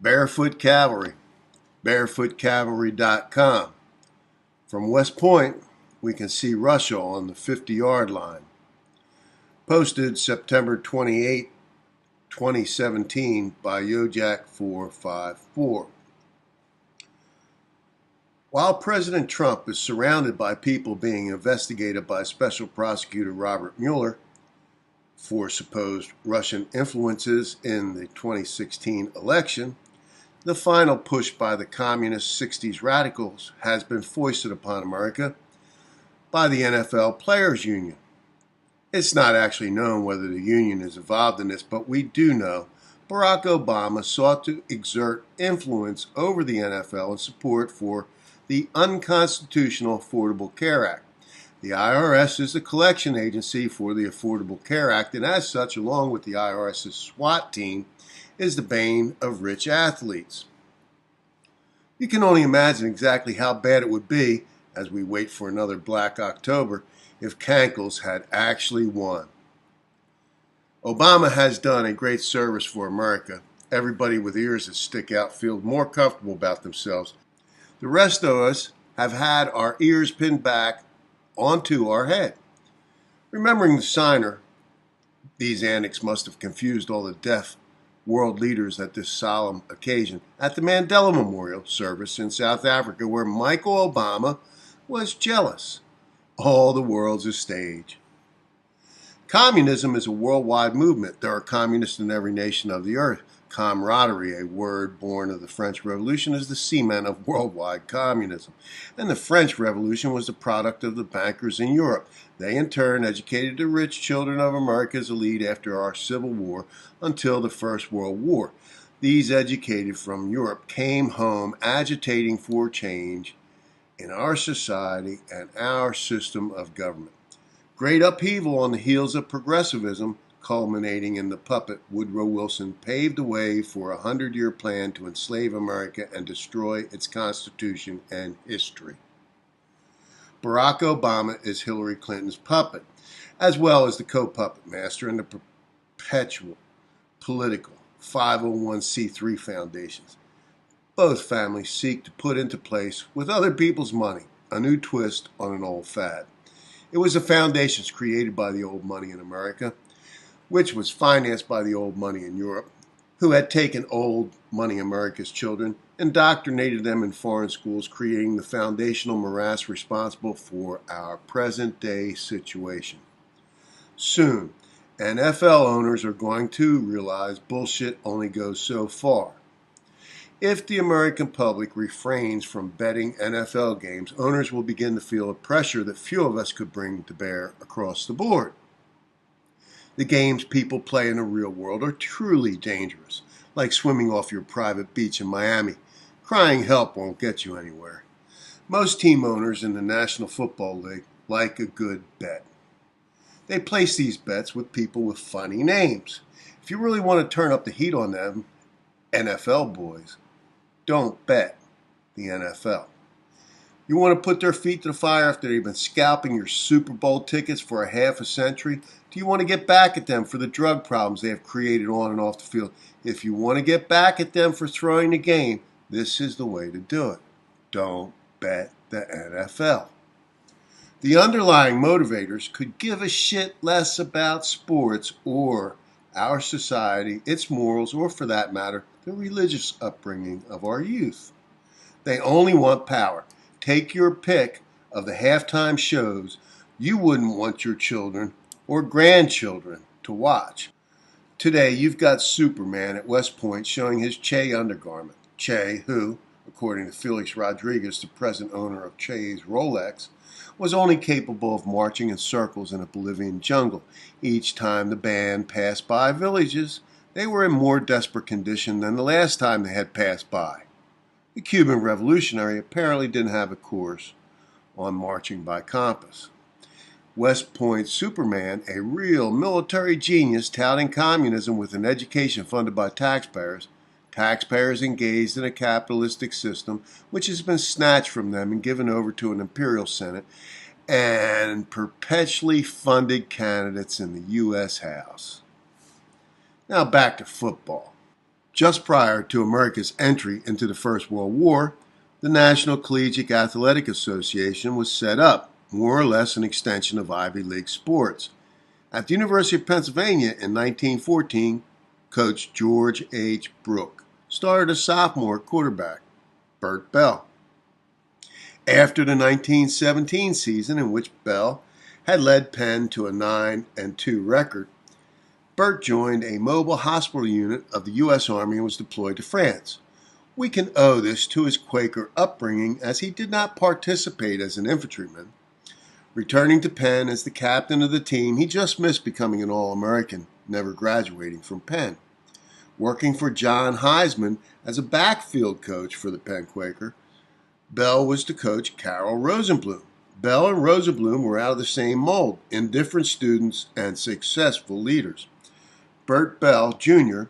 Barefoot Cavalry, barefootcavalry.com. From West Point, we can see Russia on the 50-yard line. Posted September 28, 2017 by Yojak454. While President Trump is surrounded by people being investigated by Special Prosecutor Robert Mueller for supposed Russian influences in the 2016 election, the final push by the communist 60s radicals has been foisted upon America by the NFL Players Union. It's not actually known whether the union is involved in this, but we do know Barack Obama sought to exert influence over the NFL in support for the unconstitutional Affordable Care Act. The IRS is the collection agency for the Affordable Care Act, and as such, along with the IRS's SWAT team, is the bane of rich athletes. You can only imagine exactly how bad it would be, as we wait for another Black October, if Cankles had actually won. Obama has done a great service for America. Everybody with ears that stick out feels more comfortable about themselves. The rest of us have had our ears pinned back onto our head. Remembering the signer, these antics must have confused all the deaf world leaders at this solemn occasion at the Mandela Memorial service in South Africa, where Michael Obama was jealous. All the world's a stage. Communism is a worldwide movement. There are communists in every nation of the earth. Camaraderie, a word born of the French Revolution, is the cement of worldwide communism. And the French Revolution was the product of the bankers in Europe. They, in turn, educated the rich children of America's elite after our Civil War until the First World War. These educated from Europe came home agitating for change in our society and our system of government. Great upheaval on the heels of progressivism, culminating in the puppet Woodrow Wilson, paved the way for a 100-year plan to enslave America and destroy its Constitution and history. Barack Obama is Hillary Clinton's puppet, as well as the co-puppet master and the perpetual political 501c3 foundations. Both families seek to put into place, with other people's money, a new twist on an old fad. It was the foundations created by the old money in America, which was financed by the old money in Europe, who had taken old money America's children, indoctrinated them in foreign schools, creating the foundational morass responsible for our present-day situation. Soon, NFL owners are going to realize bullshit only goes so far. If the American public refrains from betting NFL games, owners will begin to feel a pressure that few of us could bring to bear across the board. The games people play in the real world are truly dangerous, like swimming off your private beach in Miami. Crying help won't get you anywhere. Most team owners in the National Football League like a good bet. They place these bets with people with funny names. If you really want to turn up the heat on them, NFL boys, don't bet the NFL. You want to put their feet to the fire after they've been scalping your Super Bowl tickets for a half a century? Do you want to get back at them for the drug problems they have created on and off the field? If you want to get back at them for throwing the game, this is the way to do it. Don't bet the NFL. The underlying motivators could give a shit less about sports or our society, its morals, or for that matter, the religious upbringing of our youth. They only want power. Take your pick of the halftime shows you wouldn't want your children or grandchildren to watch. Today, you've got Superman at West Point showing his Che undergarment. Che, who, according to Felix Rodriguez, the present owner of Che's Rolex, was only capable of marching in circles in a Bolivian jungle. Each time the band passed by villages, they were in more desperate condition than the last time they had passed by. The Cuban revolutionary apparently didn't have a course on marching by compass. West Point Superman, a real military genius touting communism with an education funded by taxpayers engaged in a capitalistic system which has been snatched from them and given over to an imperial senate and perpetually funded candidates in the U.S. House. Now back to football. Just prior to America's entry into the First World War, the National Collegiate Athletic Association was set up, more or less an extension of Ivy League sports. At the University of Pennsylvania in 1914, Coach George H. Brooke started a sophomore quarterback, Bert Bell. After the 1917 season, in which Bell had led Penn to a 9-2 record, Bert joined a mobile hospital unit of the U.S. Army and was deployed to France. We can owe this to his Quaker upbringing, as he did not participate as an infantryman. Returning to Penn as the captain of the team, he just missed becoming an All-American, never graduating from Penn. Working for John Heisman as a backfield coach for the Penn Quaker, Bell was to coach Carroll Rosenblum. Bell and Rosenblum were out of the same mold, indifferent students and successful leaders. Bert Bell, Jr.,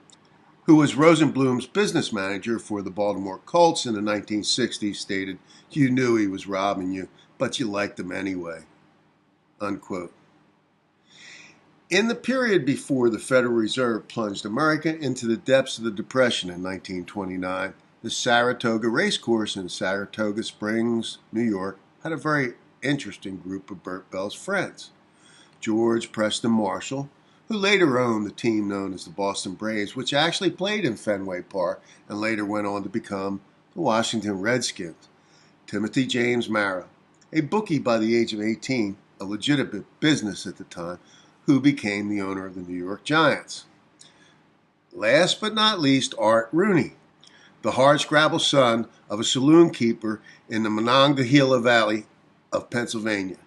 who was Rosenblum's business manager for the Baltimore Colts in the 1960s, stated, "You knew he was robbing you, but you liked him anyway." Unquote. In the period before the Federal Reserve plunged America into the depths of the Depression in 1929, the Saratoga Racecourse in Saratoga Springs, New York, had a very interesting group of Bert Bell's friends. George Preston Marshall, who later owned the team known as the Boston Braves, which actually played in Fenway Park and later went on to become the Washington Redskins. Timothy James Mara, a bookie by the age of 18, a legitimate business at the time, who became the owner of the New York Giants. Last but not least, Art Rooney, the hardscrabble son of a saloon keeper in the Monongahela Valley of Pennsylvania.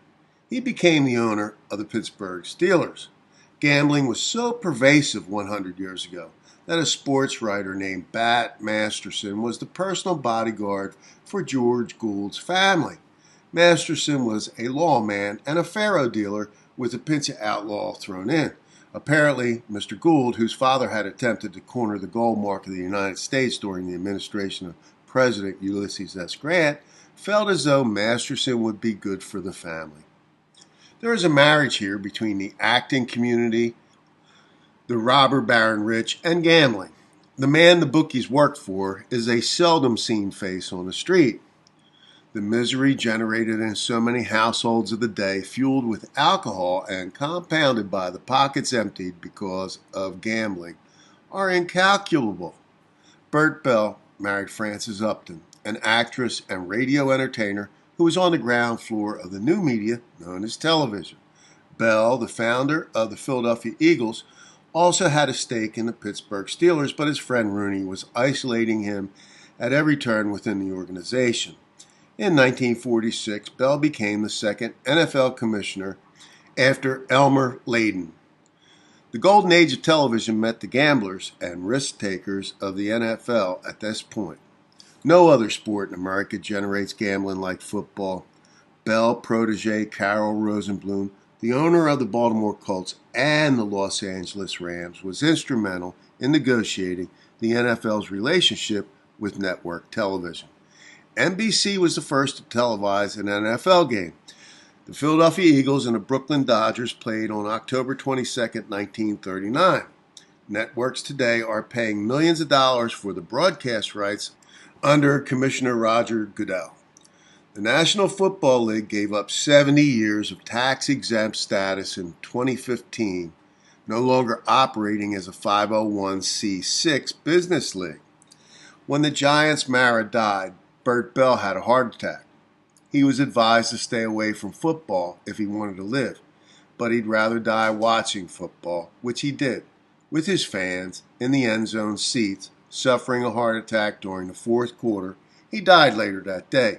He became the owner of the Pittsburgh Steelers. Gambling was so pervasive 100 years ago that a sports writer named Bat Masterson was the personal bodyguard for George Gould's family. Masterson was a lawman and a faro dealer with a pinch of outlaw thrown in. Apparently, Mr. Gould, whose father had attempted to corner the gold mark of the United States during the administration of President Ulysses S. Grant, felt as though Masterson would be good for the family. There is a marriage here between the acting community, the robber baron rich, and gambling. The man the bookies work for is a seldom seen face on the street. The misery generated in so many households of the day, fueled with alcohol and compounded by the pockets emptied because of gambling, are incalculable. Bert Bell married Frances Upton, an actress and radio entertainer who was on the ground floor of the new media known as television. Bell, the founder of the Philadelphia Eagles, also had a stake in the Pittsburgh Steelers, but his friend Rooney was isolating him at every turn within the organization. In 1946, Bell became the second NFL commissioner after Elmer Layden. The golden age of television met the gamblers and risk-takers of the NFL at this point. No other sport in America generates gambling like football. Bell protege Carroll Rosenblum, the owner of the Baltimore Colts and the Los Angeles Rams, was instrumental in negotiating the NFL's relationship with network television. NBC was the first to televise an NFL game. The Philadelphia Eagles and the Brooklyn Dodgers played on October 22, 1939. Networks today are paying millions of dollars for the broadcast rights under Commissioner Roger Goodell. The National Football League gave up 70 years of tax-exempt status in 2015, no longer operating as a 501c6 business league. When the Giants' Mara died, Bert Bell had a heart attack. He was advised to stay away from football if he wanted to live, but he'd rather die watching football, which he did, with his fans in the end zone seats, suffering a heart attack during the fourth quarter. He died later that day,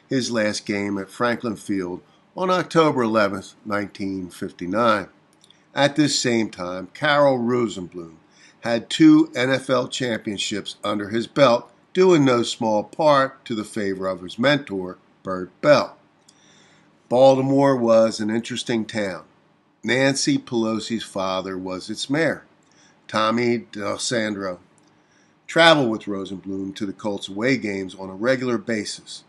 his last game at Franklin Field on October 11, 1959. At this same time, Carroll Rosenblum had 2 NFL championships under his belt, due in no small part to the favor of his mentor, Bert Bell. Baltimore was an interesting town. Nancy Pelosi's father was its mayor. Tommy DeSandro traveled with Rosenblum to the Colts away games on a regular basis.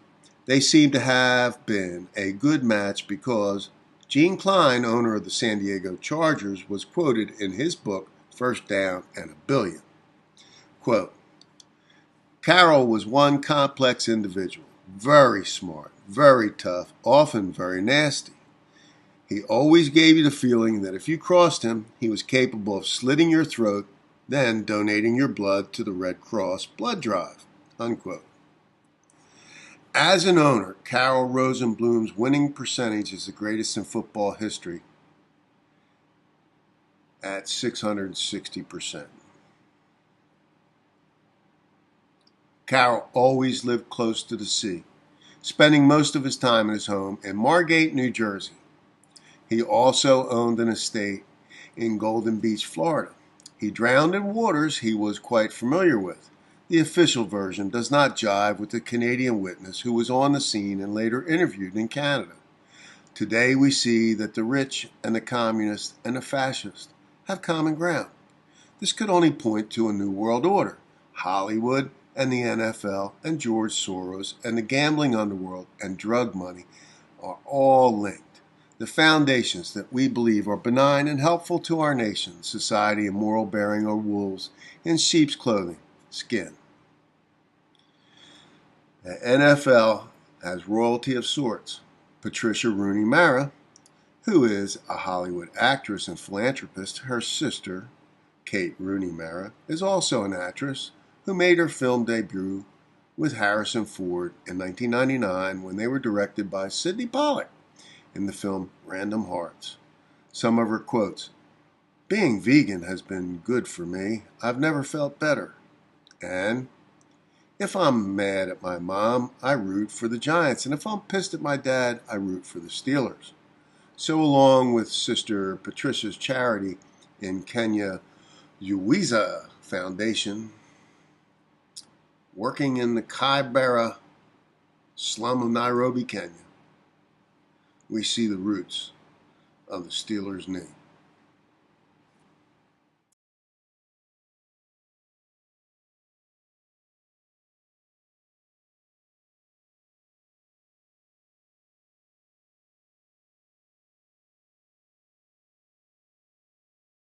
They seemed to have been a good match because Gene Klein, owner of the San Diego Chargers, was quoted in his book, First Down and a Billion. Quote, Carroll was one complex individual, very smart, very tough, often very nasty. He always gave you the feeling that if you crossed him, he was capable of slitting your throat, then donating your blood to the Red Cross blood drive, unquote. As an owner, Carroll Rosenblum's winning percentage is the greatest in football history at 660%. Carroll always lived close to the sea, spending most of his time in his home in Margate, New Jersey. He also owned an estate in Golden Beach, Florida. He drowned in waters he was quite familiar with. The official version does not jive with the Canadian witness who was on the scene and later interviewed in Canada. Today we see that the rich and the communist and the fascist have common ground. This could only point to a new world order. Hollywood and the NFL and George Soros and the gambling underworld and drug money are all linked. The foundations that we believe are benign and helpful to our nation, society, and moral bearing are wolves in sheep's clothing, skin. The NFL has royalty of sorts. Patricia Rooney Mara, who is a Hollywood actress and philanthropist, her sister, Kate Rooney Mara, is also an actress who made her film debut with Harrison Ford in 1999 when they were directed by Sidney Pollack in the film Random Hearts. Some of her quotes: "Being vegan has been good for me. I've never felt better." And, "If I'm mad at my mom, I root for the Giants. And if I'm pissed at my dad, I root for the Steelers." So along with Sister Patricia's charity in Kenya, Uwiza Foundation, working in the Kibera slum of Nairobi, Kenya, we see the roots of the Steelers' name.